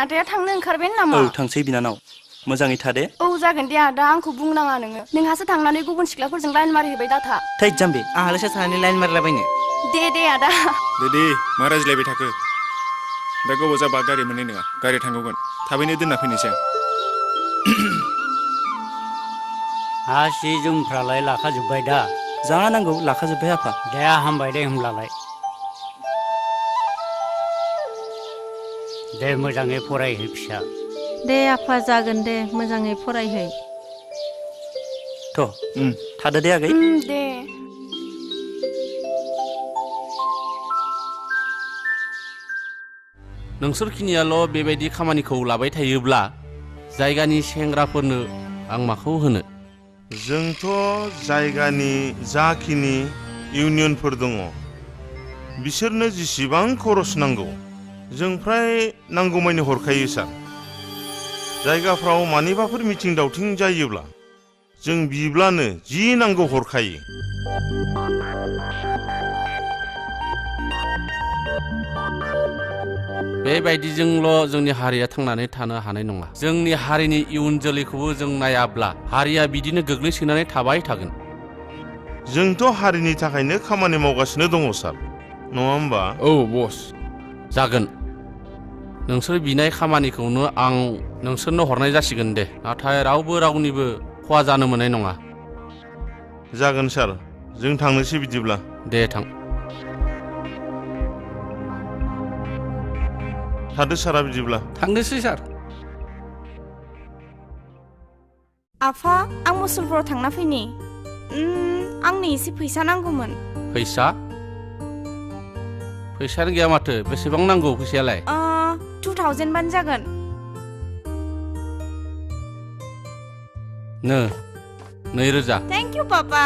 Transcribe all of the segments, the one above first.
आदाया थांनो ओंखारबाय नामा? औ थांसै बिनानाव मोजाङै था दे। औ जागोन दे आदा आंखौ बुंनाङा नोङो नोंहासो थांनानै गुबुन सिख्लाफोरजों लाइन मारिहैबाय दाथा। थैद जाम्बि आहालासो थानानै लाइन मारलाबायनो। दे आदा। दे मा रायज्लायबाय थाखो दा गोबाव जाबा गारि मोननाय नङा गारि थांगौगोन थाबैनो दोनना फैनोसै आं। हा सि जोमफ्रालाय लाखाजोब्बाय दा? जा नांगौ लाखाजोब्बाय आफा। दे हामबाय दे होमब्लालाय। दे मोजाङै फरायहै फिसा। दे आफा जागोन दे मोजाङै फरायहै। थ' थादो दे आगै। दे। नोंसोरखिनियाल' बेबायदि खामानिखौ लाबाय थायोब्ला जायगानि सेंग्राफोरनो आं माखौ होनो? जोंथ' जायगानि जाखिनि इउनियनफोर दङ बिसोरनो जेसेबां खरस नांगौ जों फ्राय नांगौमानि हरखायो सार। जायगाफ्राव मानिबाफोर मिथिं दावथिं जायोब्ला जों बिब्लानो जि नांगौ हरखायो। बेबायदिजोंल' जोंनि हारिया थांनानै थानो हानाय नङा। जोंनि हारिनि इयुन जोलैखौबो जों नायाब्ला हारिया बिदिनो गोग्लैसोनानै थाबाय थागोन। जोंथ' हारिनि थाखायनो खामानि मावगासिनो दङ सार नङा होमबा? औ बस जागोन। नोंसोर बिनाय खामानिखौनो आं नोंसोरनो हरनाय जासिगोन दे। नाथाय रावबो रावनिबो खहा जानो मोननाय नङा। जागोन सार जों थांनोसै बिदिब्ला। दे थां। थादो सारा बिदिब्ला। थांनोसै सार। आफा आं मुसलपुराव थांना फैनि। आंनो एसे फैसा नांगौमोन। फैसा? फैसायानो गैया माथो। बेसेबां नांगौ फैसायालाय? 2000 बानो जागोन। नो 2000। थेंक इउ पापा।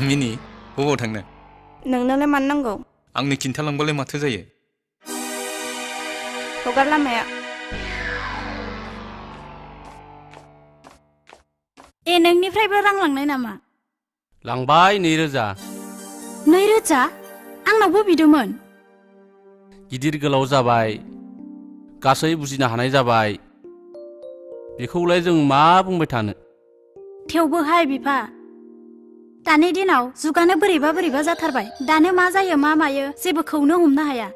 मिनि बबाव थांनो? नोंनोलाय मानो नांगौ? आंनो खिन्थालांबालाय माथो जायो। हगार लामाया। नोंनिफ्रायबो रां लांनाय नामा? लांबाय 2000। 2000? आंनावबो बिदोंमोन। गिदिर गोलाव जाबाय गासै बुजिनो हानाय जाबाय बेखौलाय जों मा बुंबाय थानो। थेवबोहाय बिफा दानि दिनाव जुगानो बोरैबा जाथारबाय। दानो मा जायो मा मायो जेबोखौनो हमनो हाया।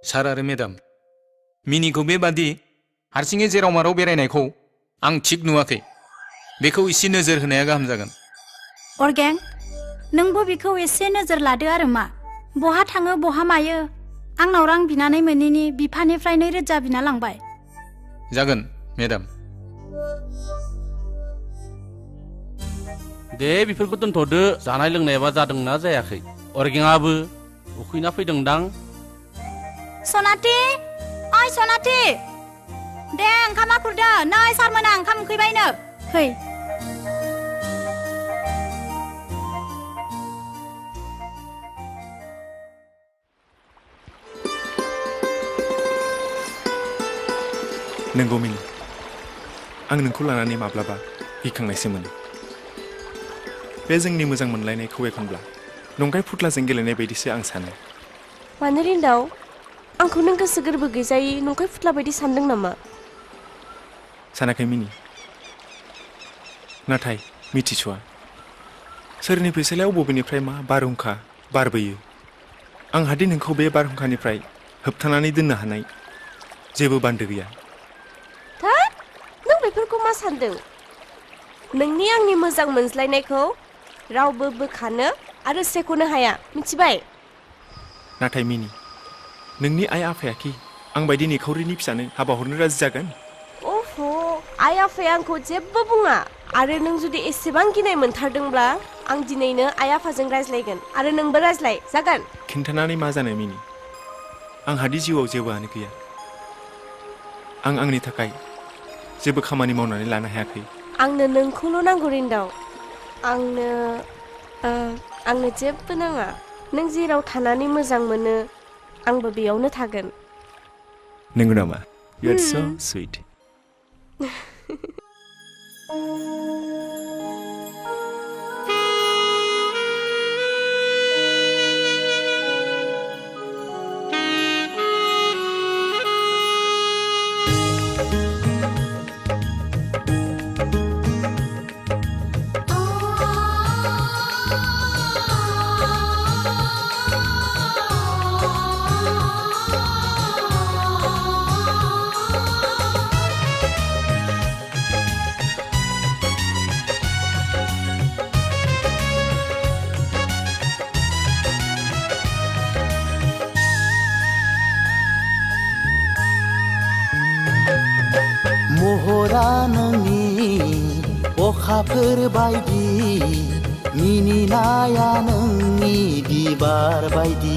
सार आरो मेडाम मिनिखौ बेबादि हारसिङै जेराव माराव बेरायनायखौ आं थिग नुवाखै। बेखौ एसे नोजोर होनाया गाहाम जागोन। अर्गें नोंबो बेखौ एसे नोजोर लादो आरो मा बहा थाङो बहा मायो। आंनाव रां बिनानै मोनैनि बिफानिफ्राय 2000 बिना लांबाय। जागोन मेडाम। दे बेफोरखौ दोनथ'दो। जानाय लोंनायाबा जादोंना जायाखै? अर्गेंआबो उखैना फैदोंदां। सनाथि ओइ सनाथि दे ओंखामा खुरदो। नै सारमोना ओंखाम उखैबायनो। फै। नंगौ मिनि आं नोंखौ लानानै माब्लाबा गिखांनायसो मोनो। बे जोंनि मोजां मोनलायनायखौ एखनब्ला नंखाय फुथलाजों गेलेनाय बायदिसो आं सानो। मानो रिन्दाव आंखौ नों गोसो गोरबो गैजायै नंखाय फुथला बायदि सानदों नामा? सानाखै मिनि। नाथाय मिथिस'आ सोरनि फैसालियाव बबेनिफ्राय मा बारहुंखा बारबोयो। आंहादि नोंखौ बे बारहुंखानिफ्राय होबथानानै दोननो हानाय जेबो बान्दो गैया। नों बेफोरखौ मा सानदों? नोंनि आंनि मोजां मोनज्लायनायखौ रावबो बोखानो आरो सेख'नो हाया मिथिबाय? नाथाय मिनि नोंनि आइ आफायाखि आं बायदि निखावरिनि फिसानो हाबा हरनो राजि जागोन? अह' आइ आफाया आंखौ जेबो बुङा। आरो नों जुदि एसेबां गिनाय मोनथारदोंब्ला आं दिनैनो आइ आफाजों रायज्लायगोन आरो नोंबो रायज्लाय जागोन। खिन्थानानै मा जानो मिनि आंहादि जिउआव जेबोआनो गैया। आं आंनि थाखाय जेबो खामानि मावनानै लानो हायाखै। आंनो नोंखौल' नांगौ रिन्दाव। आंनो जेबो नाङा। नों जेराव थानानै मोजां मोनो आंबो बेयावनो थागोन। नंगौ नामा? You are so sweet. महरा नोंनि अखाफोर बायदि मिनिनाया नोंनि बिबार बायदि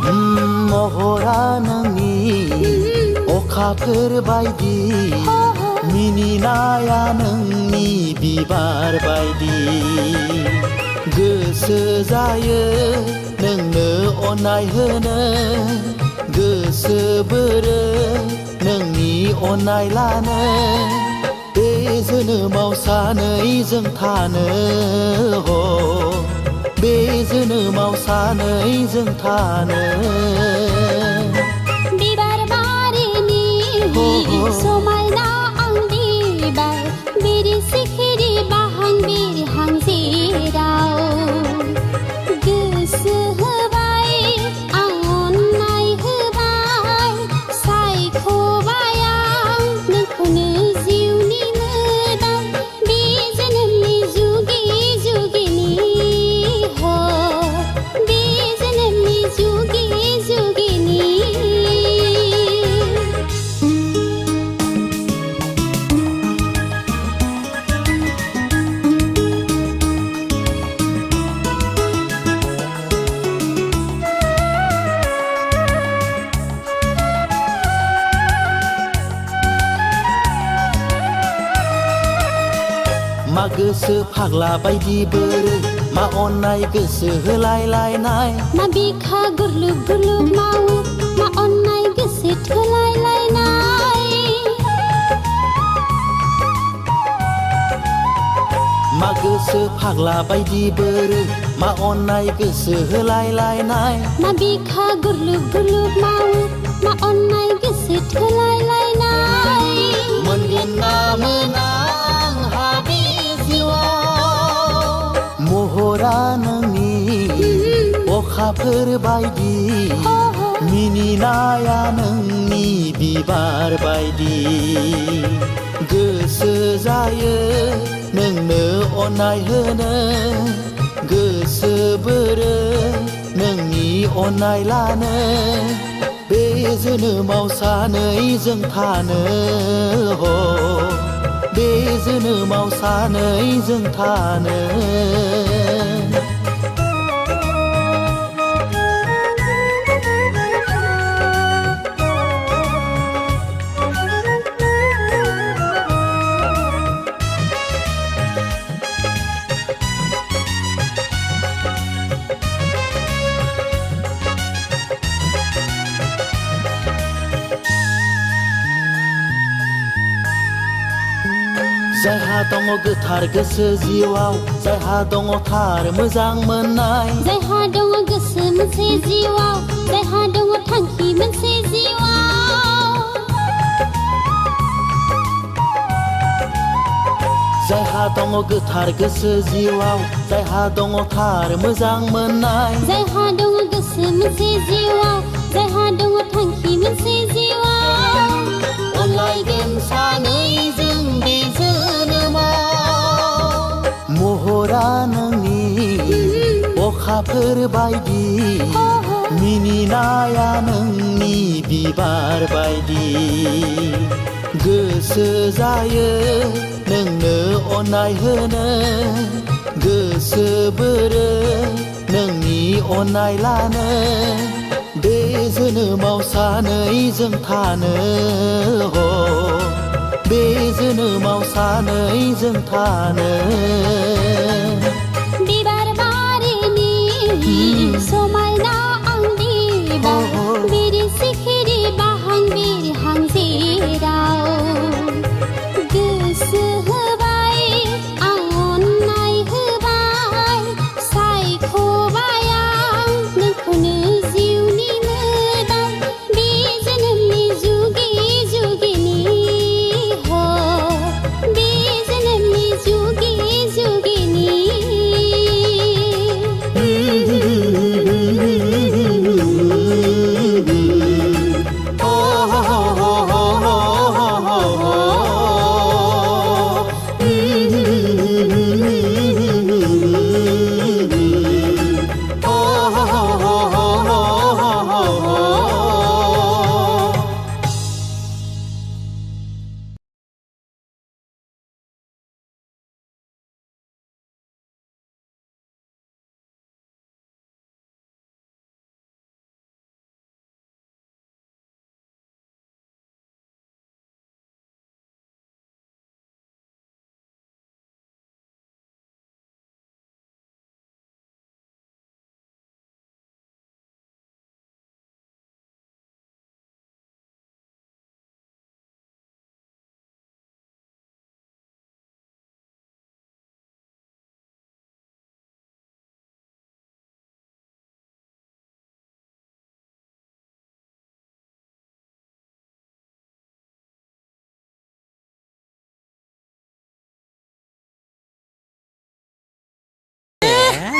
महरा नोंनि अखाफोर बायदि मिनिनाया नोंनि बिबार बायदि गोसो जायो नोंनो अननाय होनो गोसो बोरो नोंनि अननाय लानो बे जोनोमाव सानैजों थानो हो बे जोनोमाव सानैजों थानो बिबार बारिनि समायना आं बिबार बिरि सिखिरि बाहां बिरहां जेराव गोसो होबाय आं अननाय होबाय सायख'बाय आं नोंखौनो जिउनि मोदां बे जोनोमनि जुगे जुगेनि हो बे जोनोमनि जुगे जुगेनि मा गोसो फाग्ला बायदि बोरै मा अननाय गोसो होलायलायनाय मा बिखा गुरलुब गुरलुब मावो मा अननाय गोसो थोलायलायनाय मा गोसो फाग्ला बायदि बोरै मा अननाय गोसो होलायलायनाय मा बिखा गुरलुब गुरलुब मावो मा अननाय गोसो थोलायलायनाय मोनगोन ना मोना आंहा बे जिउआव महरा नोंनि अखाफोर बायदि मिनिनाया नोंनि बिबार बायदि गोसो जायो नोंनो अननाय होनो गोसो बोरो नोंनि अननाय लानो बे जोनोमाव सानैजों थानो हो बे जोनोमाव सानैजों थानो जायहा दङ गोथार गोसो जिउआव जायहा दङ थार मोजां मोननाय जायहा दङ गोसो मोनसे जिउआव जायहा दङ थांखि मोनसे जिउआव जायहा दङ गोथार गोसो जिउआव जायहा दङ थार मोजां मोननाय जायहा दङ गोसो मोनसे जिउआव जायहा दङ थांखि मोनसे जिउआव अनलायगोन सानैजों बे जोनोमाव महरा नोंनि अखाफोर बायदि मिनिनाया नोंनि बिबार बायदि गोसो जायो नोंनो अननाय होनो गोसो बोरो नोंनि अननाय लानो बे जोनोमाव सानैजों थानो हो बे जोनोमाव सानैजों थानो बिबार बारिनि समायना आं बिबार बिरि सिखिरि बाहां बिरहां जेराव गोसो होबाय आं अननाय होबाय सायख'बाय आं नोंखौनो जिउनि मोदां बे जोनोमनि जुगे जुगेनि हो बे जोनोमनि जुगे जुगेनि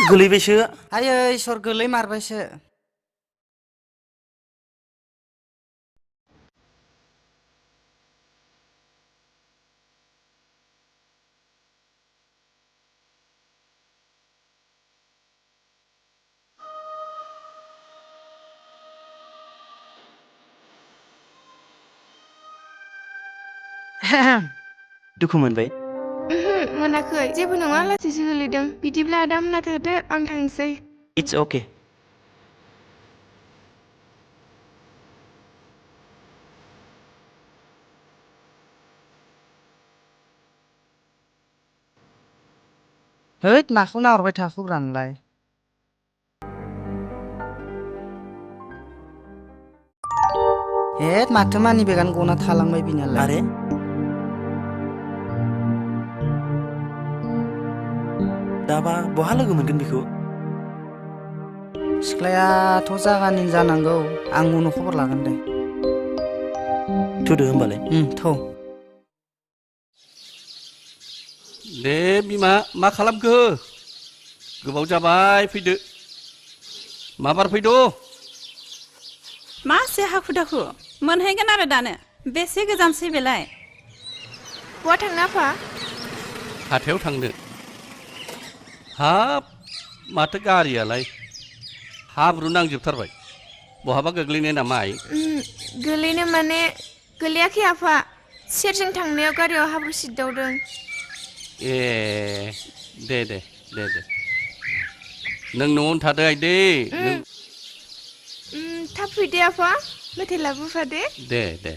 गोलैबायसो आयै इसोर गोलै मारबायसो दुखु मोनबाय मोनाखै जेबो नङा लासैसो गोलैदों बिदिब्ला दा मोना थादो आं थांसै इट्स अके हैद माखौ नाहरबाय थाखोब्रा नोंलाय हेद माथो मानि बेगानो गना थालांबाय बिनालाय आरे दाबा बहा लोगो मोनगोन बेखौ सिख्लायाथ' जागानि जानांगौ आं उनाव खबर लागोन दे थुदो होमबालाय थौ दे बिमा मा खालामखो गोबाव जाबाय फैदो माबार फैदो मासे हाखु दाखु मोनहैगोन आरो दानो बेसे गोजानसै बेलाय बहा थांनो आफा हाथायाव थांनो हाब माथो गारियालाय हाब्रु नांजोबथारबाय बहाबा गोग्लैनाय नामा आइ गोलैनो माने गोलैयाखै आफा सेरजों थांनायाव गारियाव हाब्रु सिददावदों ए दे दे दे दे नों न'आवनो थादो आइदै थाब फैदो आफा मेथाइ लाबोफादो दे दे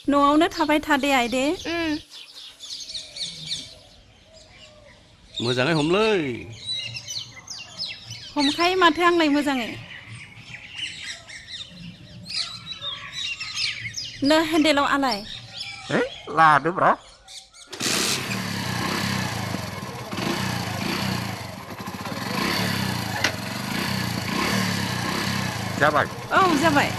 न'आवनो थाबाय थादे आइदे मोजाङै हमलै हमखायो माथो आंलाय मोजाङै नो हेन्देलाव आलाय लादो ब्रा जाबाय औ जाबाय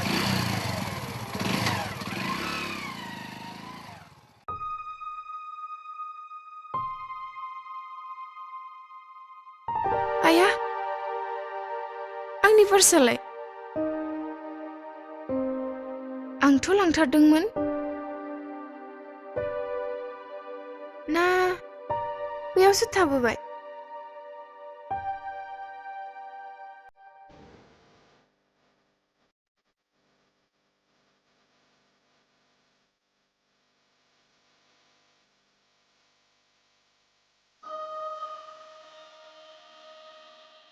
आया आंनि पार्सालाय आंथ' लांथारदोंमोन ना बेयावसो थाबोबाय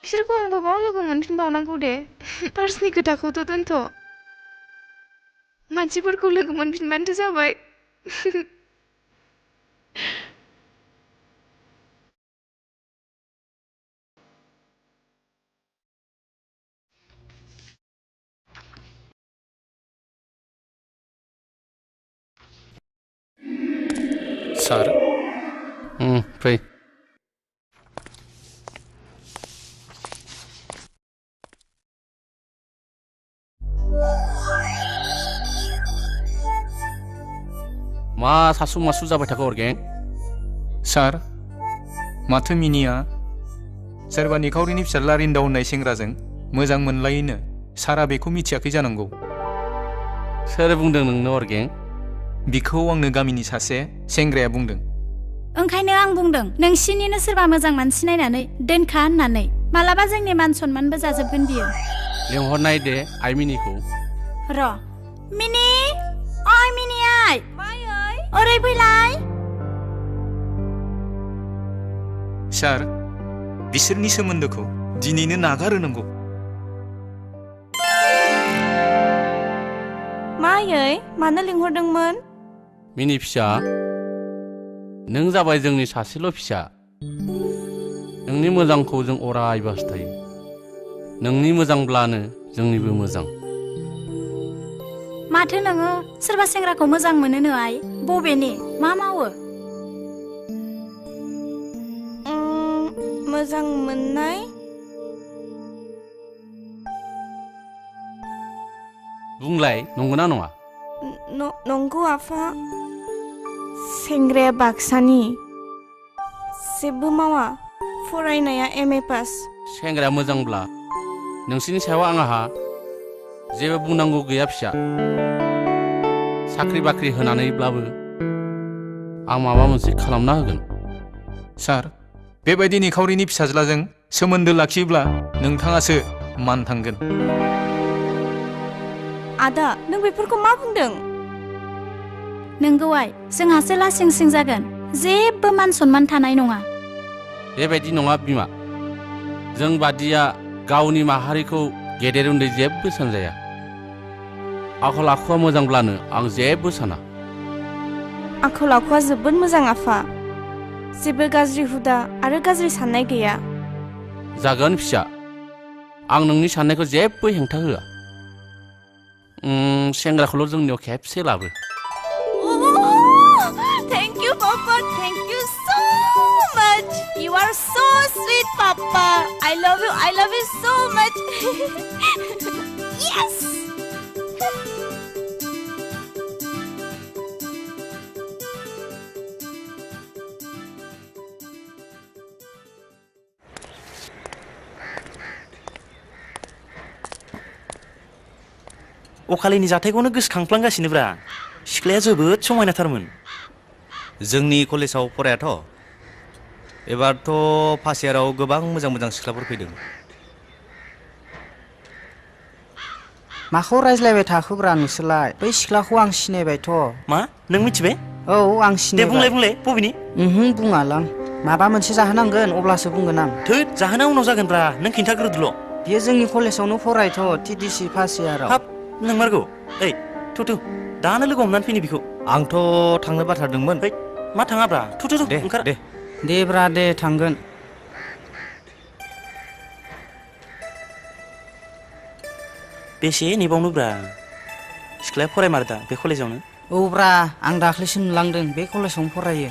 बिसोरखौ आं बबाव लोगो मोनफिनबावनांगौ दे पार्सनि खोथाखौथ' दोनथ' मानसिफोरखौ लोगो मोनफिनबानोथ' जाबाय सार फै मा सासु मासु जाबाय थाखो अरगें सार माथो मिनिया सोरबा निखावरिनि फिसाज्ला रिन्दाव होननाय सेंग्राजों मोजां मोनलायोनो सारा बेखौ मिथियाखै जानांगौ सोर बुंदों नोंनो अरगें बिखौ आंनो गामिनि सासे सेंग्राया बुंदों ओंखायनो आं बुंदों नोंसिनिनो सोरबा मोजां मानसि नायनानै दोनखा होननानै मालाबा जोंनि मान सनमानबो जाजोबगोन बियो लेंहरनाय दे आइ मिनिखौ र' मिनि ओइ मिनि आइ ओरै फैलाय सार बिसोरनि सोमोन्दोखौ दिनैनो नागारहोनांगौ मायै मानो लिंहरदोंमोन मिनि फिसा नों जाबाय जोंनि सासेल' फिसा नोंनि मोजांखौ जों अरायबो हास्थायो नोंनि मोजांब्लानो जोंनिबो मोजां माथो नोङो सोरबा सेंग्राखौ मोजां मोनोनो आइ बबेनि मा मावो मोजां मोननाय बुंलाय नंगौना नङा नंगौ आफा सेंग्राया बाक्सानि जेबो मावा फरायनाया MA पास सेंग्राया मोजांब्ला नोंसोरनि सायाव आंहा जेबो बुंनांगौ गैया फिसा साख्रि बाख्रि होनानैब्लाबो आं माबा मोनसे खालामना होगोन सार बेबायदि निखावरिनि फिसाज्लाजों सोमोन्दो लाखियोब्ला नोंथाङासो मान थांगोन आदा नों बेफोरखौ मा बुंदों नोंगौ आइ जोंहासो लासिं सिं जागोन जेबो मान सनमान थानाय नङा बेबायदि नङा बिमा जों बादिया गावनि माहारिखौ गेदेर उन्दै जेबो सानजाया आखल आखुआ मोजांब्लानो आं जेबो साना आखल आखुआ जोबोद मोजां आफा जेबो गाज्रि हुदा आरो गाज्रि साननाय गैया जागोन फिसा आं नोंनि साननायखौ जेबो हेंथा होआ सेंग्राखौल' जोंनियाव खेबसे लाबो thank you papa thank you so much you are so sweet papa I love you so much yes अखालिनि जाथायखौनो गोसोखांफ्लांगासिनोब्रा सिख्लाया जोबोद समायनाथारमोन जोंनि कलेजाव फरायाथ' एबारथ' फार्स्ट इयाराव गोबां मोजां मोजां सिख्लाफोर फैदों माखौ रायज्लायबाय थाखोब्रा नोंसोरलाय बै सिख्लाखौ आं सिनायबायथ' मा नों मिथिबाय औ आं सिनायबाय दे बुंलाय बबेनि बुङालां माबा मोनसे जाहोनांगोन अब्लासो बुंगोन आं थोद जाहोना उनाव जागोनब्रा नों खिन्थाग्रोदोल' बियो जोंनि कलेजावनो फरायथ' TDC फार्स्ट इयाराव हाब नोंमारगौ ओइ थु दानो लोगो हमनानै फैनि बिखौ आंथ' थांनो बाथारदोंमोन मा थाङाब्रा थु ओंखार दे ब्रा दे थांगोन बेसे नेबावनोब्रा सिख्लाया फरायमारदा बे कलेजावनो औ ब्रा आं दाख्लैसो नुलांदों बे कलेजावनो फरायो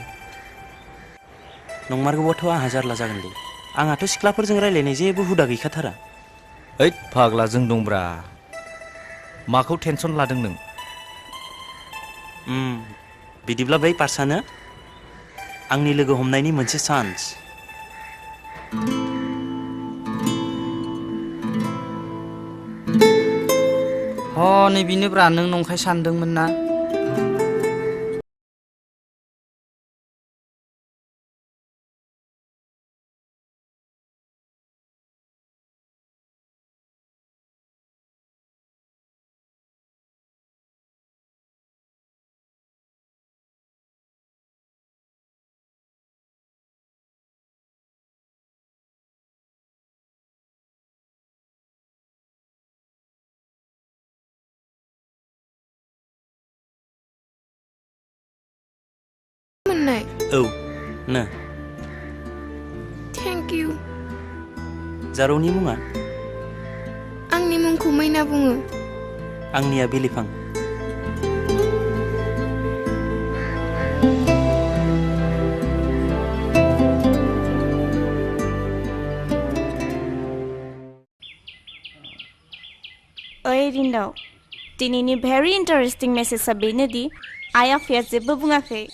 नंमारगौबाथ' आंहा जारला जागोन दे आंहाथ' सिख्लाफोरजों रायलायनाय जेबो हुदा गैखाथारा ओइ फाग्ला जों दंब्रा माखौ टेनसन लादों नों बिदिब्ला बै पार्सानो आंनि लोगो हमनायनि मोनसे चान्स नै बिनोब्रा नों नंखाय सानदोंमोन ना औ नो थेंक इउ जारौनि मुङा आंनि मुंखौ मैना बुङो आंनिया बिलिफां ओइ रिन्दाव दिनैनि भेरि इन्टारेस्टिं मेसेजआ बेनोदि आइ आफाया जेबो बुङाखै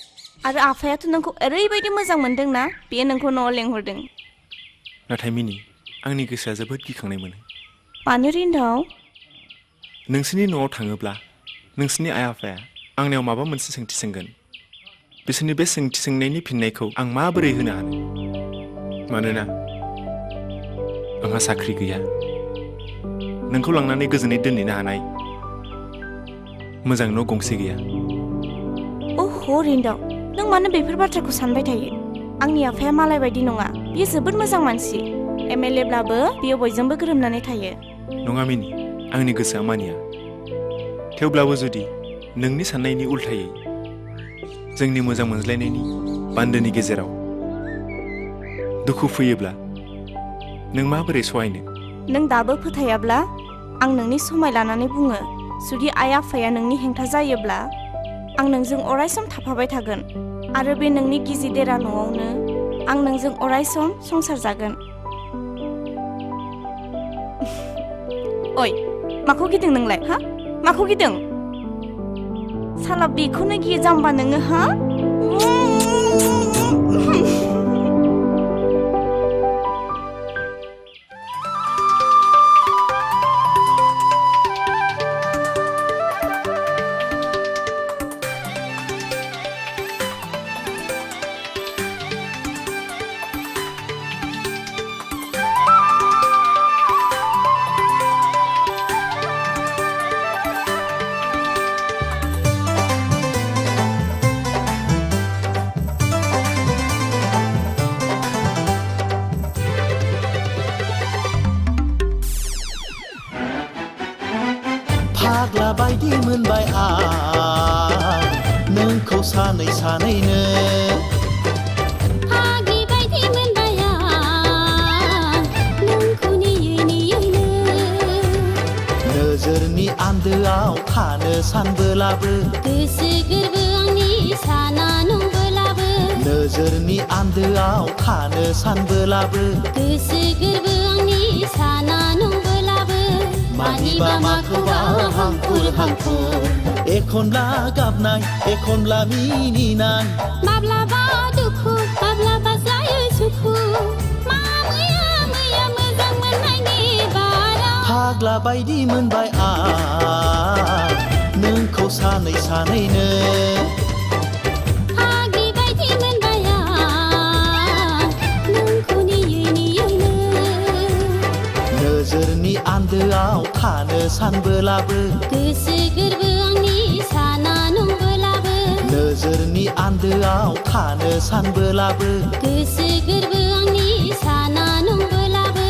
आरो आफायाथ' नोंखौ ओरैबायदि मोजां मोनदों ना बेयो नोंखौ न'आव लेंहरदों नाथाय मिनि आंनि गोसोआ जोबोद गिखांनाय मोनो मानो रिन्दाव नोंसोरनि न'आव थाङोब्ला नोंसोरनि आइ आफाया आंनियाव माबा मोनसे सोंथि सोंगोन बिसोरनि बे सोंथि सोंनायनि फिननायखौ आं माबोरै होनो हानो मानोना आंहा साख्रि गैया नोंखौ लांनानै गोजोनै दोनहैनो हानाय मोजां न' गंसे गैया अह' रिन्दाव नों मानो बेफोर बाथ्राखौ सानबाय थायो आंनि आफाया मालाय बायदि नङा बियो जोबोद मोजां मानसि MLA ब्लाबो बियो बयजोंबो गोरोबनानै थायो नङा मिनि आंनि गोसोआ मानिया थेवब्लाबो जुदि नोंनि साननायनि उल्थायै जोंनि मोजां मोनज्लायनायनि बान्दोनि गेजेराव दुखु फैयोब्ला नों माबोरै सहायनो नों दाबो फोथायाब्ला आं नोंनि समाय लानानै बुङो जुदि आइ आफाया नोंनि हेंथा जायोब्ला आं नोंजों अरायसम थाफाबाय थागोन आरो बे नोंनि गिजि देरा न'आवनो आं नोंजों अरायसम संसार जागोन ओइ माखौ गिदों नोंलाय हा माखौ गिदों साला बेखौनो गियो जाम्बा नोङो हा फाग्ला बायदि मोनबाय आं नोंखौ सानै सानैनो फाग्लि बायदि मोनबाय आं नोंखौ नेयै नेयैनो नोजोरनि आन्दोआव थानो सानबोलाबो गोसो गोरबो आंनि साना नंबोलाबो नोजोरनि आन्दोआव थानो सानबोलाबो गोसो गोरबो आंनि साना नंबोलाबो मानिबा माखौबा हांखुर हांखुर एखनब्ला गाबनाय एखनब्ला मिनिनाय माब्लाबा दुखु माब्लाबा जायो सुखु मा मैया मैया मोजां मोननायनि बारा फाग्ला बायदि मोनबाय आं नोंखौ सानै सानैनो फाग्लि बायदि मोनबाय आं नोंखौ नेयै नेयैनो नोजोरनि आन्दोआव थानो सानबोलाबो गोसो गोरबो आंनि साना नंबोलाबो नोजोरनि आन्दोआव थानो सानबोलाबो गोसो गोरबो आंनि साना नंबोलाबो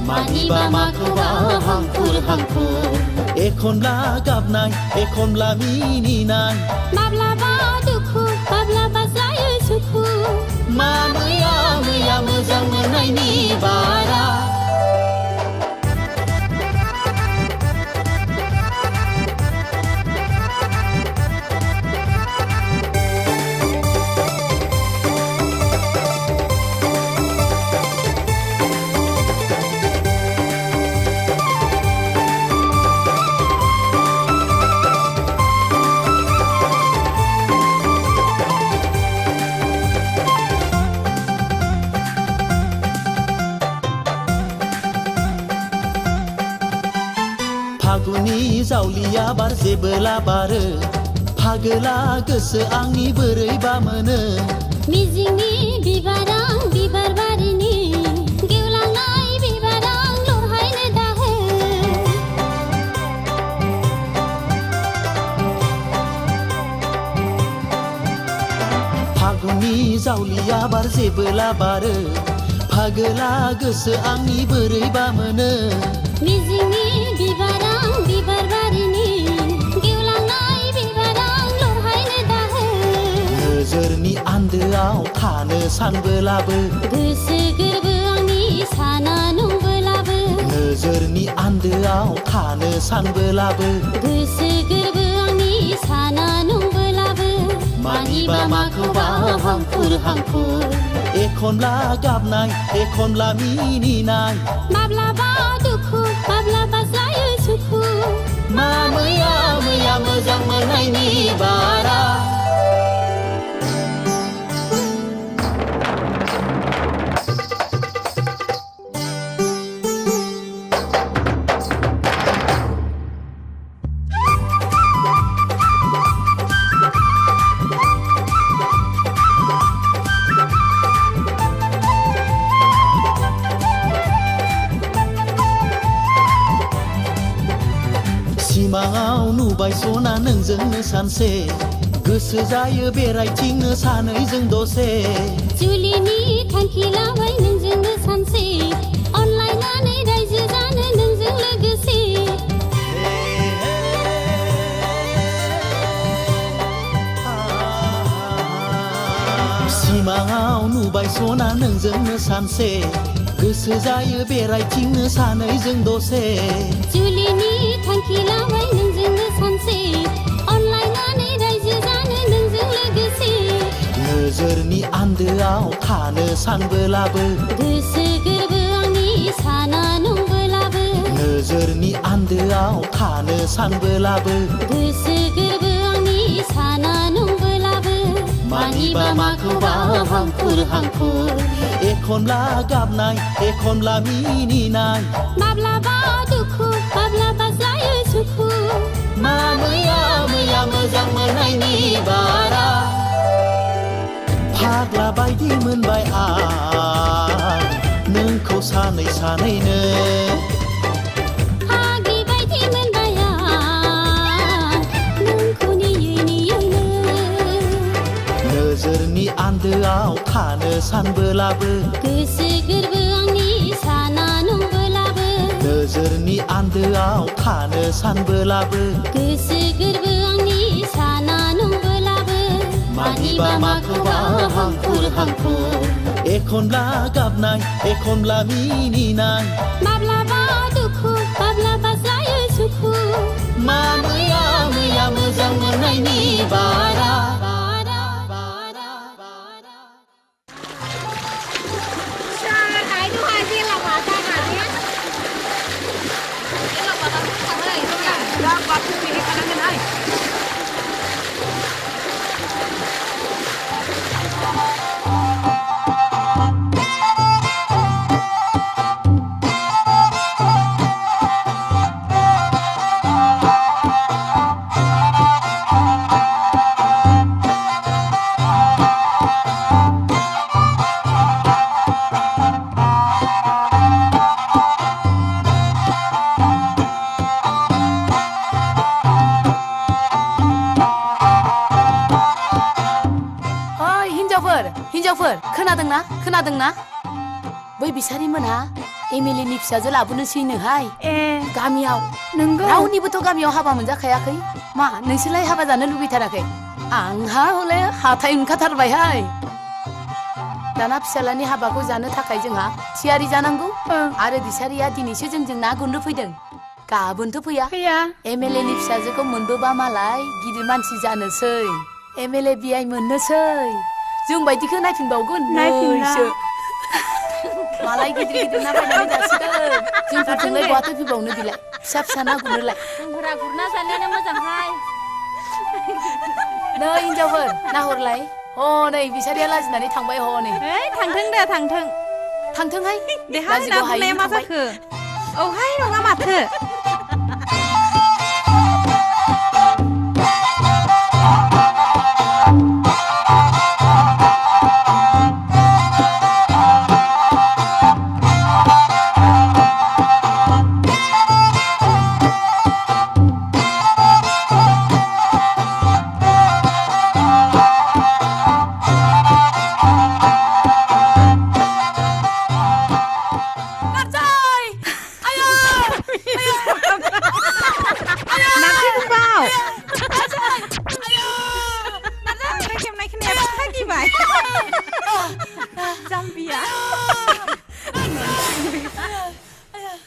मानिबा माखौबा हांखुर हांखुर एखनब्ला गाबनाय एखनब्ला मिनिनाय माब्लाबा दुखु माब्लाबा जायो सुखु मा मैया मैया मोजां मोननायनि बारा फागुननि जावलिया बार जेबोला बारो फागोला गोसो आंनि बोरैबा मोनो मिजिंनि बिबारां बिबार बारिनि गेवलांनाय बिबारां लरहायनो दाहो फागुननि जावलिया बार जेबोला बारो फागोला गोसो आंनि बोरैबा मोनो मिजिंनि बिबारां बिबार बारिनि गेवलांनाय बिबारां लरहायनो दाहो नोजोरनि आन्दोआव थानो सानबोलाबो गोसो गोरबो आंनि साना नंबोलाबो नोजोरनि आन्दोआव थानो सानबोलाबो गोसो गोरबो आंनि साना नंबोलाबो मानिबा माखौबा हांखुर हांखुर एखनब्ला गाबनाय एखनब्ला मिनिनाय माब्लाबा दुखु माब्लाबा जायो सुखु मा मैया मैया मोजां मोननायनि बारा सिमाङाव नुबाय सना नोंजोंनो सानसे गोसो जायो बेरायथिंनो सानैजों दसे जुलिनि थांखि लाबाय नोंजोंनो सानसे अनलायनानै रायजो जानो नोंजों लोगोसे सिमाङाव नुबाय सना नोंजोंनो सानसे गोसो जायो बेरायथिंनो सानैजों दसे जुलिनि थांखि लाबाय नोंजोंनो सानसे अनलायनानै रायजो जानो नोंजों लोगोसे नोजोरनि आन्दोआव थानो सानबोलाबो गोसो गोरबो आंनि साना नंबोलाबो नोजोरनि आन्दोआव थानो सानबोलाबो गोसो गोरबो आंनि साना नंबोलाबो मानिबा माखौबा हांखुर हांखुर एखनब्ला गाबनाय एखनब्ला मिनिनाय माब्लाबा दुखु माब्लाबा जायो सुखु मा मैया मैया मोजां मोननायनि बारा फाग्ला बायदि मोनबाय आं नोंखौ सानै सानैनो फाग्लि बायदि मोनबाय आं नोंखौ नेयै नेयैनो नोजोरनि आन्दोआव थानो सानबोलाबो गोसो गोरबो आंनि साना नंबोलाबो नोजोरनि आन्दोआव थानो सानबोलाबो गोसो गोरबो आंनि साना नंबोलाबो मानिबा माखौबा हांखुर हांखुर एखनब्ला गाबनाय एखनब्ला मिनिनाय माब्लाबा दुखु माब्लाबा जायो सुखु मा मैया मैया मोजां मोननायनि बारा हिनजावफोर खोनादोंना बै बिसारि मोनहा एमएलए नि फिसाजो लाबोनोसैनोहाय गामियाव नंगौ रावनिबोथ' गामियाव हाबा मोनजाखायाखै मा नोंसोरलाय हाबा जानो लुबैथाराखै आंहा हले हाथाय ओंखारथारबायहाय दाना फिसालानि हाबाखौ जानो थाखाय जोंहा थियारि जानांगौ आरो बिसारिया दिनैसो जोंजों ना गुरनो फैदों गाबोनथ' फैया एमएलए नि फिसाजोखौ मोनबोबा मालाय गिदिर मानसि जानोसै एमएलए बिआइ मोननोसै जों बायदिखौ नायफिनबावगोन नैसो मालाय गिदिर गिदिर ना बायनानै जासिगोन जोंफोरजोंलाय बहाथो फैबावनो बिलाय फिसा फिसा ना गुरनोलाय जोंफोरा गुरना जानायानो मोजांहाय नै हिनजावफोर नाहरलाय हनै बिसारिया लाजिनानै थांबाय हनै थांथों दे थांथोंहाय देहा ना गुरनाया मा जाखो औहाय नङा माथो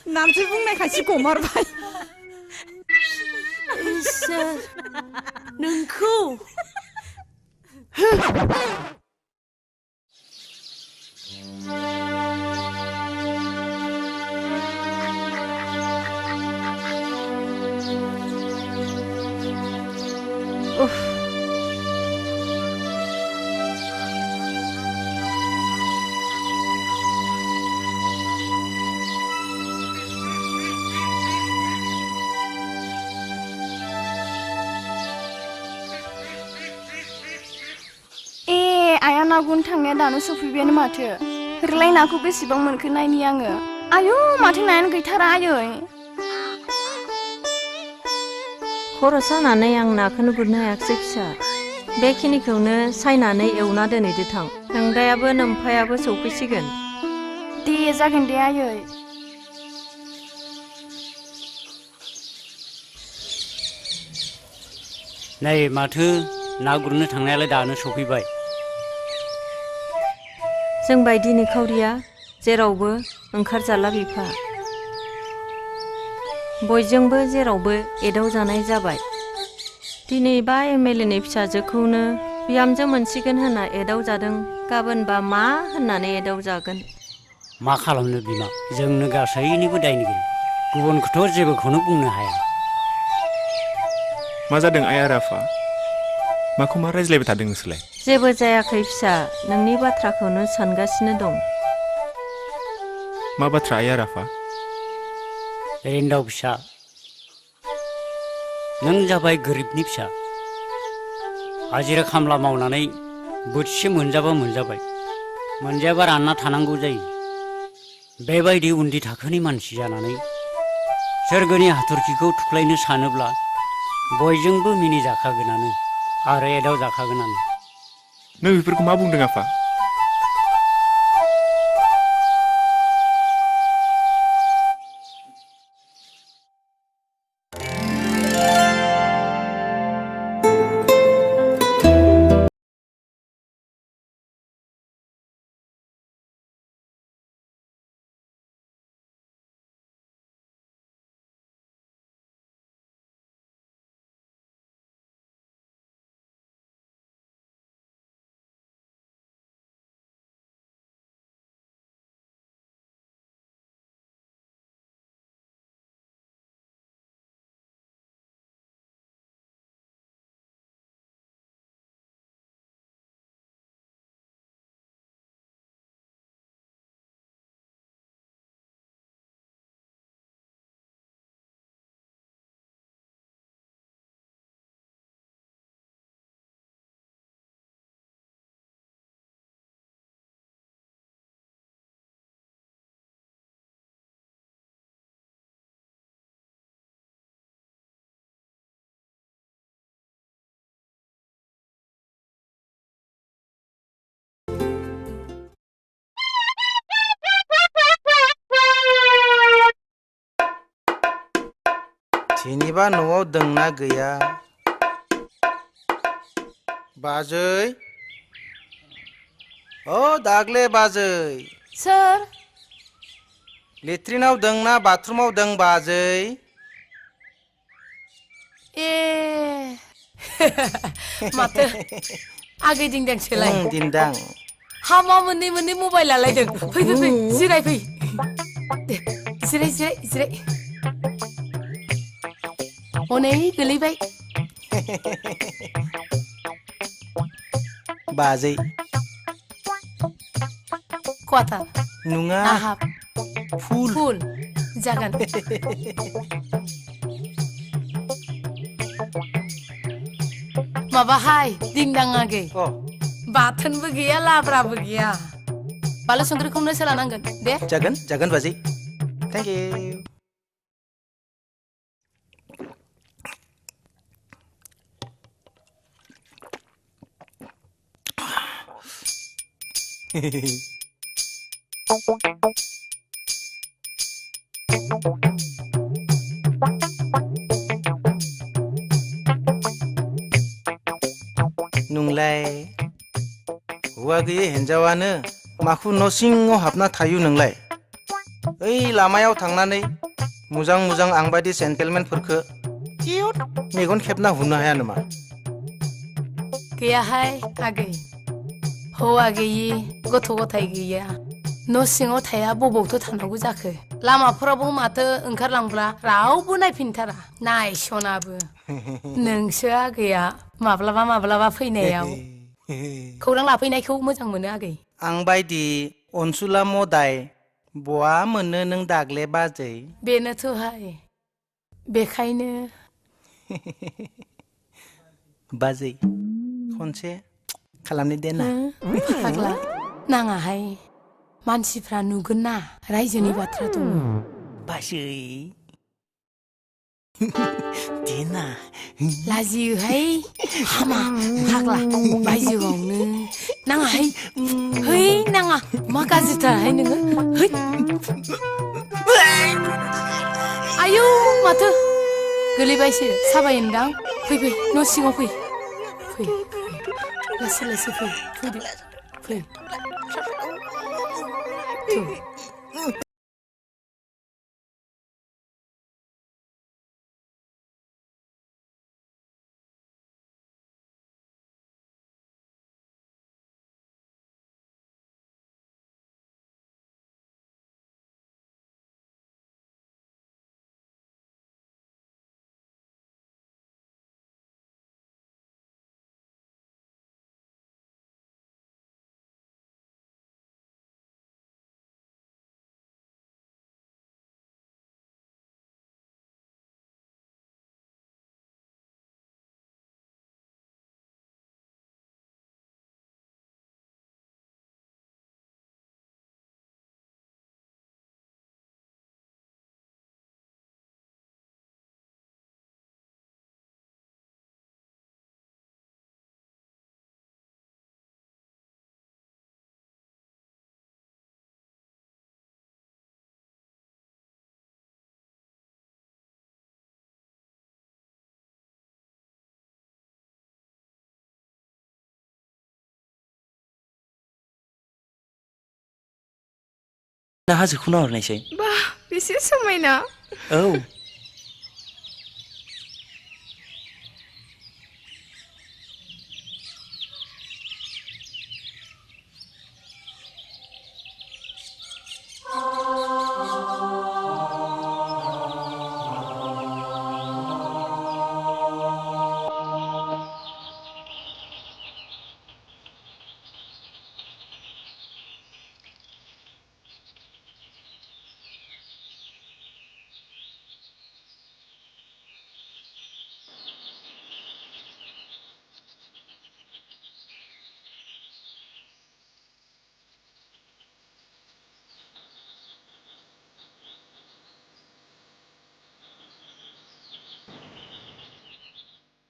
नामसो बुंनायखायसो गमारबाय इसोर नोंखौ आया ना गुरनो थांनाया दानो सफैबायानो माथो होरलाय नाखौ बेसेबां मोनखो नायनि आङो आयौ माथो नायानो गैथारा आयै खर' सानानै आं नाखौनो गुरनो हायाखिसै फिसा बेखिनिखौनो सायनानै एवना दोनहैदो थां नोंदायाबो नोम्फायाबो सौफैसिगोन दे जागोन दे आयै नै माथो ना गुरनो थांनायालाय दानो सफैबाय जों बायदि निखावरिया जेरावबो ओंखारजाला बिफा बयजोंबो जेरावबो एदाव जानाय जाबाय दिनैबा एमएलए नि फिसाजोखौनो बिहामजो मोनसिगोन होनना एदाव जादों गाबोनबा मा होननानै एदाव जागोन मा खालामनो बिमा जोंनो गासैनिबो दायनिगिरि गुबुनखौथ' जेबोखौनो बुंनो हाया मा जादों आइ आरो आफा माखौ मा रायज्लायबाय थादों नोंसोरलाय जेबो जायाखै फिसा नोंनि बाथ्राखौनो सानगासिनो दं मा बाथ्रा आइ आरो आफा रेन्दाव फिसा नों जाबाय गोरिबनि फिसा हाजिरा खामला मावनानै बोथिसे मोनजाबा मोनजाबाय मोनजायाबा रानना थानांगौ जायो बेबायदि उन्दै थाखोनि मानसि जानानै सोरगोनि हाथरखिखौ थुख्लायनो सानोब्ला बयजोंबो मिनिजाखागोनानो आरो एदाव जाखागोनानो नों बेफोरखौ मा बुंदों आफा जेनेबा न'आव दंना गैया बाजै ओ दाग्ले बाजै सोर लेट्रिनाव दंना बाथरुमाव दं बाजै ए माथो आगै दिंदांसोलाय दिन्दां हामा मोननै मोननै मबाइल लालायदों फै फै फै जिराय फै दे जिराय जिराय जिराय हनै गोलैबाय बाजै कवाटार नङा हाफ फुल फुल जागोन माबाहाय दिंदां आगै बाथोनबो गैया लाब्राबो गैया बानलु संख्रिखौनो सोलानांगोन दे जागोन जागोन बाजै थेंक इउ नोंलाय हौवा गैयै हिन्जावानो माखौ न' सिङाव हाबना थायो नोंलाय ओइ लामायाव थांनानै मोजां मोजां आंबादि सेन्टेलमेनफोरखो किउट मेगन खेबना हुनो हाया नामा गैयाहाय आगै हौवा गैयि गथ' गथाय गैया न' सिङाव थाया बबावथ' थानांगौ जाखो लामाफोरावबो माथो ओंखारलांब्ला रावबो नायफिनथारा नायसनाबो नोंसो आगैया माब्लाबा माब्लाबा फैनायाव खौरां लाफैनायखौ मोजां मोनो आगै आं बायदि अनसुला मदाय बहा मोनो नों दाग्ले बाजै बेनोथ'हाय बेखायनो बाजै खनसे खालामनो देना फाग्ला नाङाहाय मानसिफ्रा नुगोन ना रायजोनि बाथ्रा दङ बाजै देना लाजियोहाय हामा फाग्ला बायजोआवनो नाङाहाय है नाङा मा गाज्रिथारहाय नोङो है आयौ माथो गोलैबायसो साबायनोदां फै फै न' सिङाव फै फै लासै लासै फै फैदो फै हाजोखौ नाहरनायसै बा बेसे समायना औ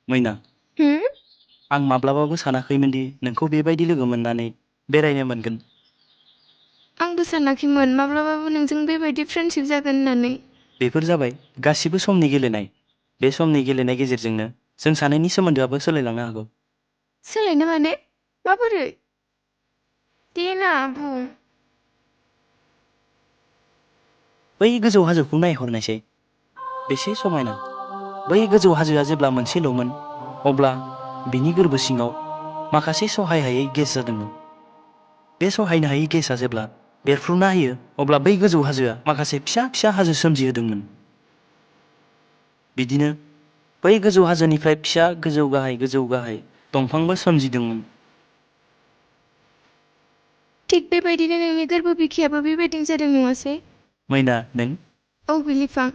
मैना आं माब्लाबाबो सानाखैमोन दि नोंखौ बेबायदि लोगो मोननानै बेरायनो मोनगोन आंबो सानाखैमोन माब्लाबाबो नोंजों बेबायदि फ्रेन्डशिप जागोन होननानै बेफोर जाबाय गासिबो समनि गेलेनाय बे समनि गेलेनाय गेजेरजोंनो जों सानैनि सोमोन्दोआबो सोलायलांनो हागौ। सोलायनो माने माबोरै? देना बुं। बै गोजौ हाजोखौ नायहरनायसै। बेसे समायना। बै गोजौ हाजोआ जेब्ला मोनसेल'मोन, अब्ला बिनि गोरबो सिङाव माखासे सहाय हायै गेस जादोंमोन। बे सहायनो हायै गेसआ जेब्ला बेरफ्रुना होयो, अब्ला बै गोजौ हाजोआ माखासे फिसा फिसा हाजो सोमजिहोदोंमोन। बिदिनो बै गोजौ हाजोनिफ्राय फिसा गोजौ गाहाय दंफांबो सोमजिदोंमोन। थिग बेबायदिनो नोंनि गोरबो बिखायाबो बेबायदिनो जादों नङासै? मैना, नों? औ बिलिफां,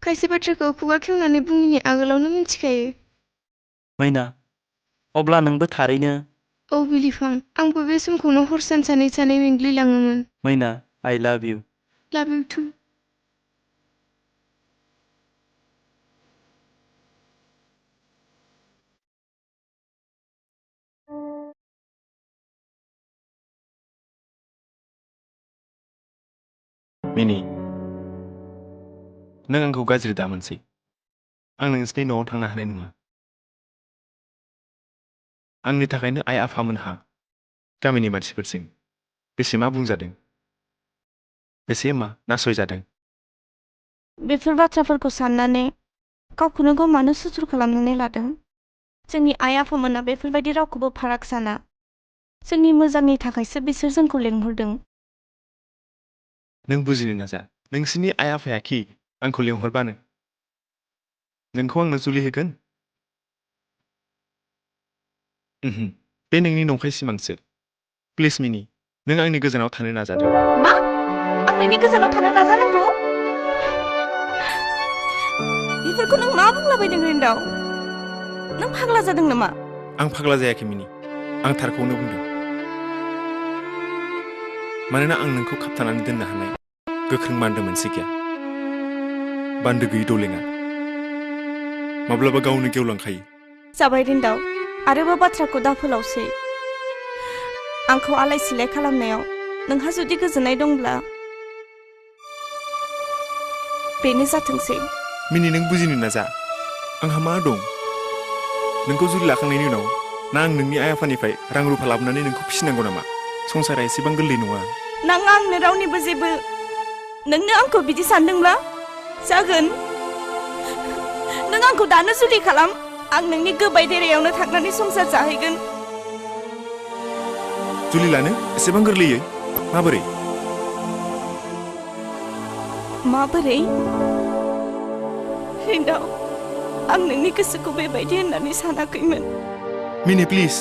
खायसे बाथ्राखौ खुगा खेवनानै बुङिनि आगोलावनो मिथिखायो। मैना, अब्ला नोंबो थारैनो... औ बिलिफां, आंबो बे समखौनो हर सान सानै सानै मेंग्लिलाङोमोन। मैना, I love you. Love you too. मिनि, नों आंखौ गाज्रि दामोनसै। आं नोंसिनि न'आव थांनो हानाय नङा। आंनि थाखायनो आइ आफामोनहा गामिनि मानसिफोरजों बेसेमा बुंजादों, बेसेमा नासयजादों। बेफोर बाथ्राफोरखौ साननानै गावखौनो गाव मानो सुथुर खालामनानै लादों? जोंनि आइ आफामोना बेफोरबायदि रावखौबो फाराग साना। जोंनि मोजांनि थाखायसो बिसोर जोंखौ लेंहरदों। नों बुजिनो नाजा। नोंसिनि आइ आफाया खि आंखौ लेंहरबानो नोंखौ आंनो जुलि होगोन? बे नोंनि नंखाय सिमांसो। प्लिज मिनि, नों आंनि गोजानाव थानो नाजादों। मा? आं नोंनि गोजानाव थानो नाजानांगौ? बेफोरखौ नों मा बुंलाबायदों रिन्दाव? नों फाग्ला जादों नामा? आं फाग्ला जायाखै मिनि, आं थारखौनो बुंदों। मानोना आं नोंखौ खाबथानानै दोननो हानाय गोख्रों बान्दो मोनसे गैया। बान्दो गैयै दलेङा माब्लाबा गावनो गेवलांखायो। जाबाय रिन्दाव, आरोबाव बाथ्राखौ दाफोलावसै। आंखौ आलाय सिलाय खालामनायाव नोंहा जुदि गोजोननाय दंब्ला बेनो जाथोंसै। मिनि, नों बुजिनो नाजा। आंहा मा दं? नोंखौ जुलि लाखांनायनि उनाव ना आं नोंनि आइ आफानिफ्राय रां रुफा लाबोनानै नोंखौ फिसिनांगौ नामा? संसारा एसेबां गोरलै नङा। नाङा आंनो रावनिबो जेबो। नोंनो आंखौ बिदि सानदोंब्ला जागोन। नों आंखौ दानो जुलि खालाम। आं नोंनि गोबाय देरायावनो थांनानै संसार जाहैगोन। जुलि लानो एसेबां गोरलैयै? माबोरै? माबोरै? रिन्दाव, आं नोंनि गोसोखौ बेबायदि होननानै सानाखैमोन। मिनि प्लिज,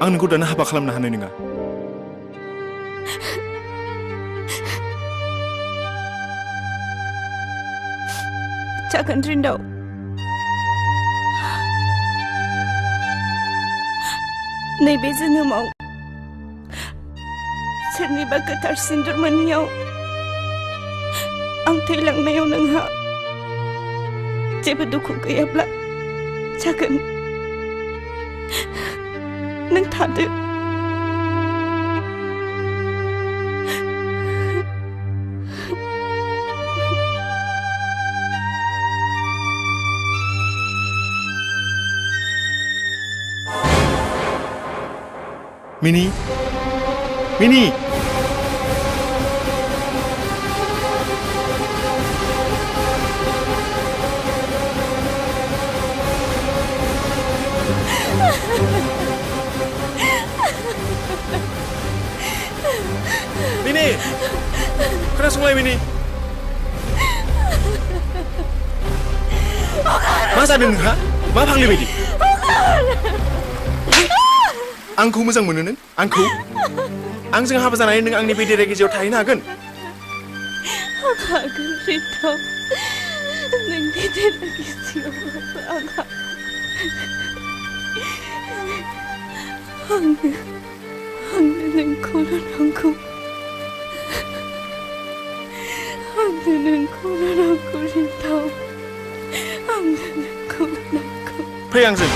आं नोंखौ दानो हाबा खालामनो हानाय नङा। जागोन रिन्दाव। नैबे जोनोमाव सोरनिबा गोथार सिन्दुर मोनियाव आं थैलांनायाव नोंहा जेबो दुखु गैयाब्ला जागोन। नों थादो। मिनि, मिनि! मिनि! खोनासंलाय मिनि! मा जादों नोंहा? मा फाग्लि बायदि? आंखौ मोजां मोनो नों? आंखौ? आंजों हाबा जानानै नों आंनि बे देरा गेजेराव थाहैनो हागोन? हागोन रिन्दाव। नोंनि देरा गेजेरावबाबो आंनो नोंखौल' नांगौ। आंनो नोंखौल' नांगौ रिन्दाव। आंनो नोंखौल' नांगौ। फै आंजों।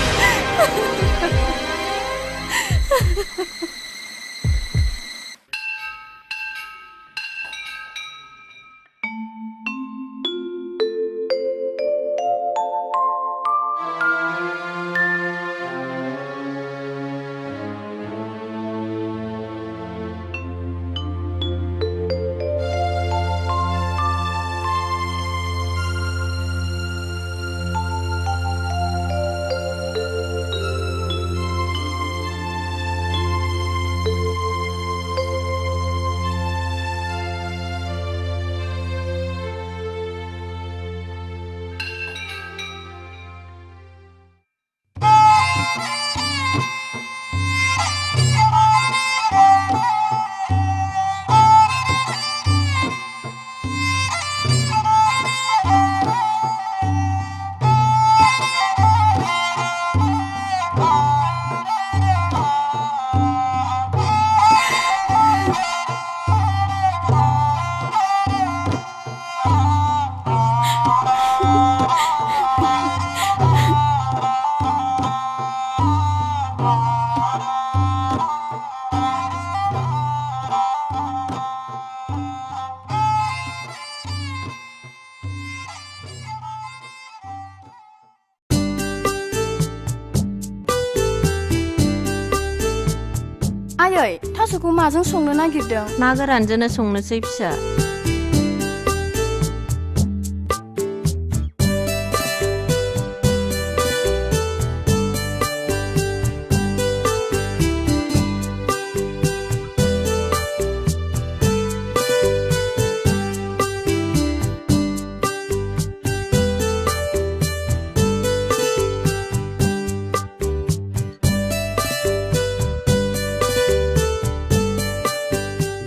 आयै थास'खौ माजों संनो नागिरदों? ना गोरानजोंनो संनोसै फिसा।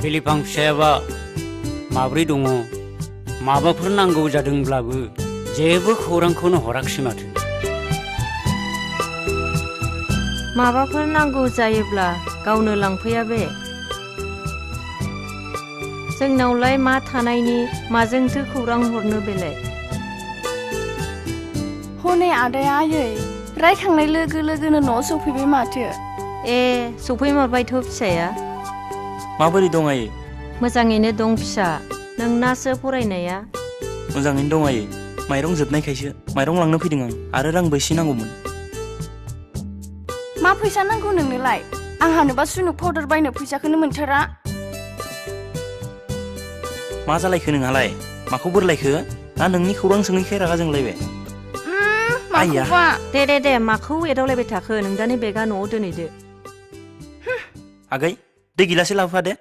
बिलिफां फिसायाबा माब्रै दङ? माबाफोर नांगौ जादोंब्लाबो जेबो खौरांखौनो हराखिसै माथो। माबाफोर नांगौ जायोब्ला गावनो लांफैया बे। जोंनावलाय मा थानायनि माजोंथो खौरां हरनो बेलाय। हनै आदाया आयै रायखांनाय लोगो लोगोनो न'आव सफैबाय माथो। ए सफैमारबायथ' फिसाया। माबोरै दं आयै? मोजाङैनो दं फिसा। नोंनासो फरायनाया? मोजाङैनो दं आयै। माइरं जोबनायखायसो माइरं लांनो फैदों आं आरो रांबो एसे नांगौमोन। मा फैसा नांगौ नोंनोलाय? आंहानोबा सुनुक पाउडार बायनो फैसाखौनो मोनथारा। मा जालायखो नोंहालाय? माखौ बोरलायखो? ना नोंनि खौरां सोङैखाय रागा जोंलायबाय? माखौबा? दे माखौ एदावलायबाय थाखो? नोंदानि बेगा न'आव दोनहैदो। आगै दै गिलासे लाबोफा दे।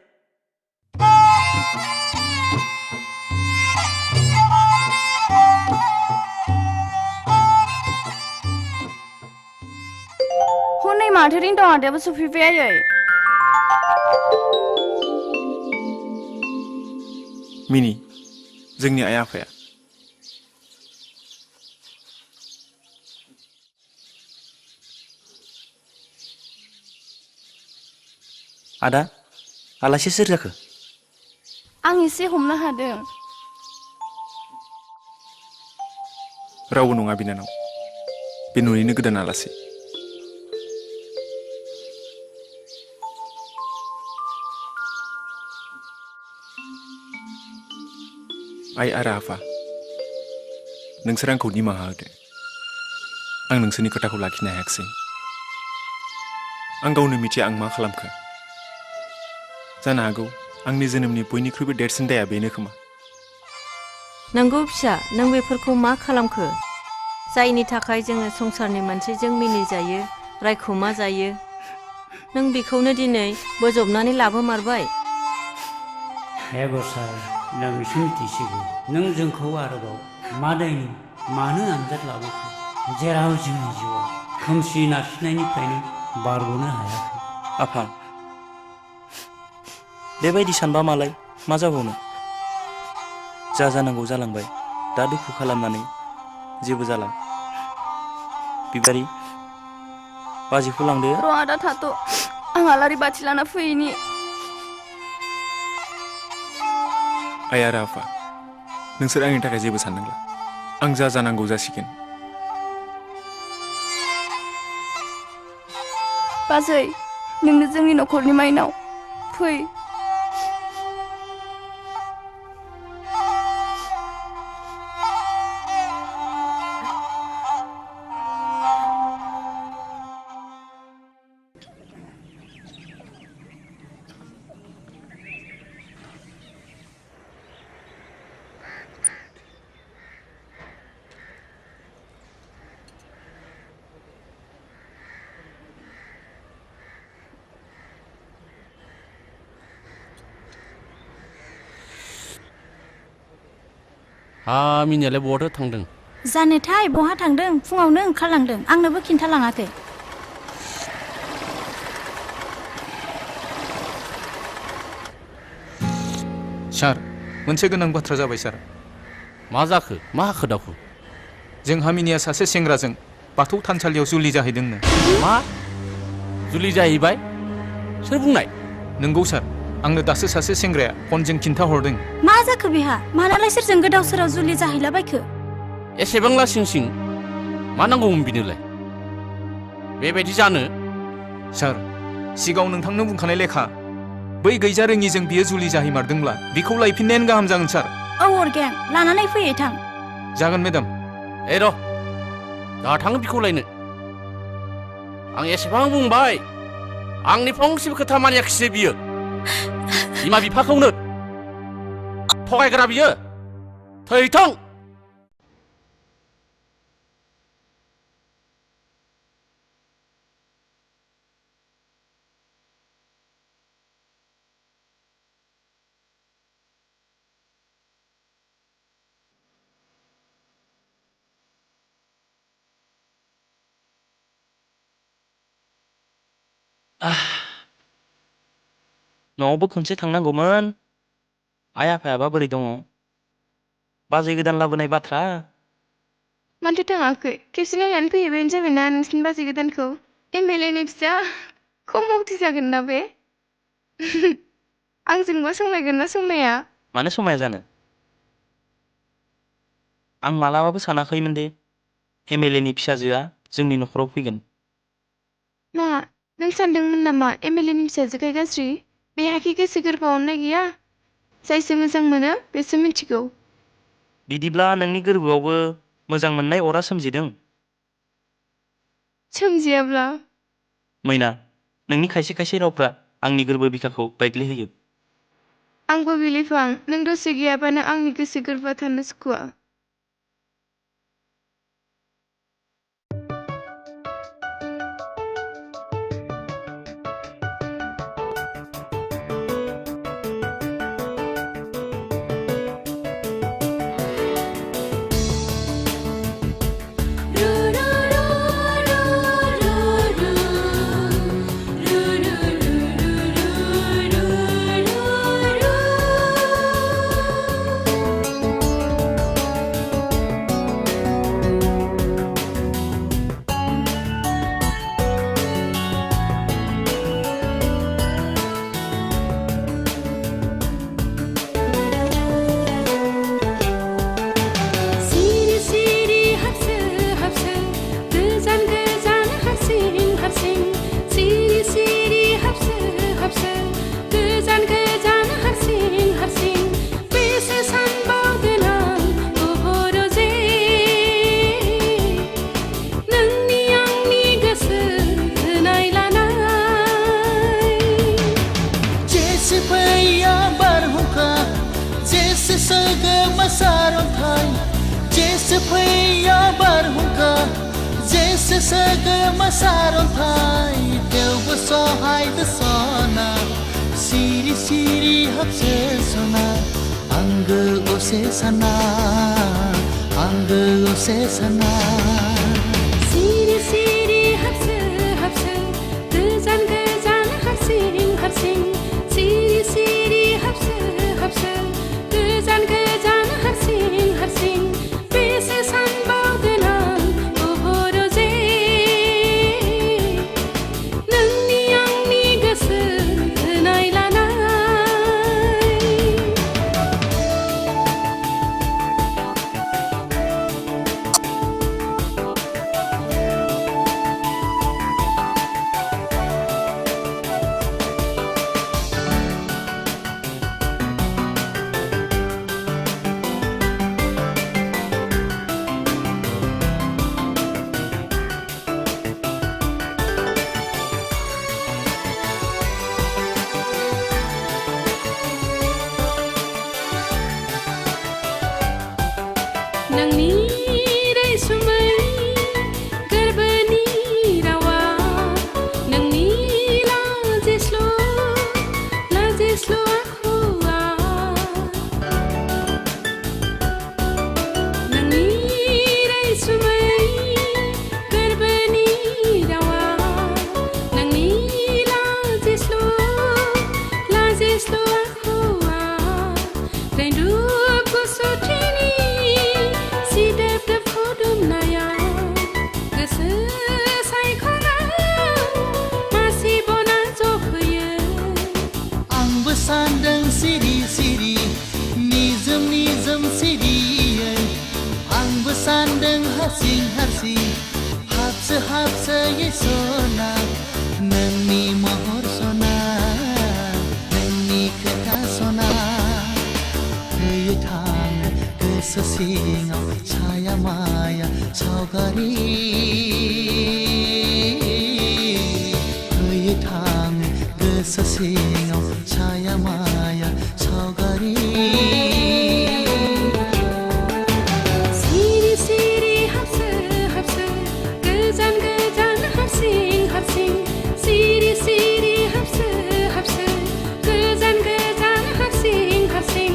हनै माथो रिंदाव आदायाबो सफैबाय आयै। मिनि जोंनि आइ आफाया। आदा आलासि सोर जाखो? आं एसे हमनो हादों। रावबो नङा बिनानाव, बे न'निनो गोदान आलासि। आइ आरो आफा, नोंसोर आंखौ निमाहा होदो। आं नोंसोरनि खोथाखौ लाखिनो हायाखिसै। आं गावनो मिथिया आं मा खालामखो। जानो हागौ आंनि जोनोमनि बयनिख्रुइबो देरसिन दाया बेनो खोमा। नंगौ फिसा, नों बेफोरखौ मा खालामखो? जायनि थाखाय जोङो संसारनि मानसिजों मिनिजायो, रायखुमा जायो। नों बेखौनो दिनै बोजबनानै लाबोमारबाय। हे गसाइ, नोंसो मिथिसिगौ। नों जोंखौ आरोबाव मा दायनि मानो आनजाद लाबोखो? जेराव जोंनि जिउआव खोमसि नारसिननायनिफ्रायनो बारग'नो हायाखै। आफा, बेबायदि सानबा मालाय मा जाबावनो? जा जानांगौ जालांबाय। दा दुखु खालामनानै जेबो जाला। बिबारि, बाजिखौ लांदो। र' आदा थाथ', आं आलारि बाथि लाना फैनि। आइ आरो आफा, नोंसोर आंनि थाखाय जेबो साननांला। आं जा जानांगौ जासिगोन। बाजै, नोंनो जोंनि न'खरनि माइनाव, फै। मिनियालाय बहाथो थांदों? जानोथाय बहा थांदों? फुङावनो ओंखारलांदों, आंनोबो खिन्थालाङाखै। सार, मोनसे गोनां बाथ्रा जाबाय सार। मा जाखो? मा हाखो दाखु? जोंहा मिनिया सासे सेंग्राजों बाथौ थानसालियाव जुलि जाहैदोंनो। मा? जुलि जाहैबाय? सोर बुंनाय? नंगौ सार, आंनो दासो सासे सेंग्राया फनजों खिन्थाहरदों। मा जाखो बेहा? मानालाय सोरजों गोदाव सोराव जुलि जाहैलाबायखो? एसेबां लासिं सिं मा नांगौमोन बिनोलाय? बेबायदि जानो? सार, सिगाङाव नोंथांनो बुंखानाय लेखा बै गैजा रोङिजों बियो जुलि जाहैमारदोंब्ला बिखौ लायफिननायानो गाहाम जागोन सार। औ अरगें, लानानै फैयै थां। जागोन मेडाम। र' दा थाङो बिखौ लायनो। आं एसेबां बुंबाय, आंनि फंसेबो खोथा मानियाखिसै बियो बिमा बिफाखौनो थगायग्रा बियो थैथों न'आवबो खनसे थांनांगौमोन आइ आफायाबा बोरै दङ बाजै गोदान लाबोनाय बाथ्रा मानोथो थाङाखै खेबसे नायनानै फैहैबानो जाबायना नोंसिनि बाजै गोदानखौ MLA नि फिसा खम मावथि जागोन ना बे आंजोंबा समायगोन ना समाया मानो समाया जानो आं मालाबाबो सानाखैमोन दे MLA नि फिसाजोआ जोंनि न'खराव फैगोन मा नों सानदोंमोन नामा MLA नि फिसाजोखाय गाज्रि बेहाखि गोसो गोरबोआव अननाय गैया जायसो मोजां मोनो बेसो मिथिगौ बिदिब्ला नोंनि गोरबोआवबो मोजां मोननाय अरा सोमजिदों सोमजियाब्ला मैना नोंनि खायसे खायसे रावफ्रा आंनि गोरबो बिखाखौ बायग्लिहोयो आंबो बिलिफां नों दसे गैयाबानो आंनि गोसो गोरबोआ थानो सुखुवा सावगारि थां गोसो सिङाव साया माया सावगारि सिरि सिरि हाबसो हाबसो गोजान गोजान हारसिं हारसिं सिरि सिरि हाबसो हाबसो गोजान गोजान हारसिं हारसिं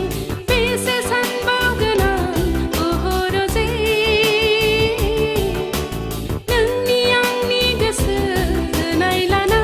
बेसे सानबावगोन आं हरजे नोंनि आंनि गोसो नायलानाय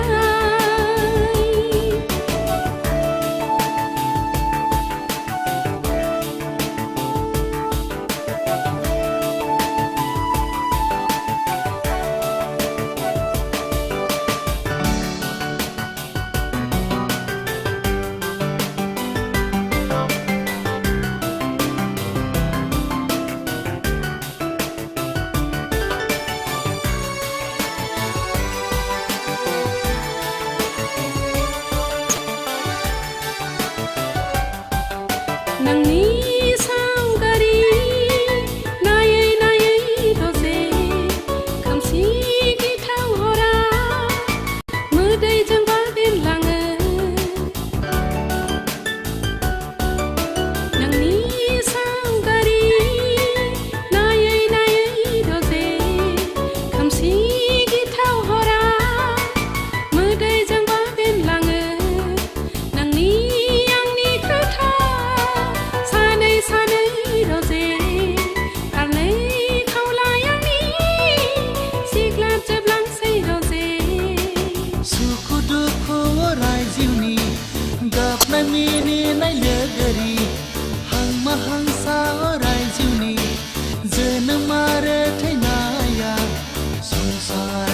नोंनि सावगारि नायै नायै दसे खोमसि गिथाव हरा मोदैजों बाबेनलाङो नोंनि सावगारि नायै नायै दसे खोमसि गिथाव हरा मोदैजों बाबेनलाङो नोंनि आंनि खोथा सानै सानै रजे फारनै खावलाय आंनि सिग्लाबजोबलांसै रजे सुखु दुखु अराय जिउनि गाबनाय मिनिनाय लोगोरि हांमा हांसा अराय जिउनि जोनोम आरो थैनाया संसार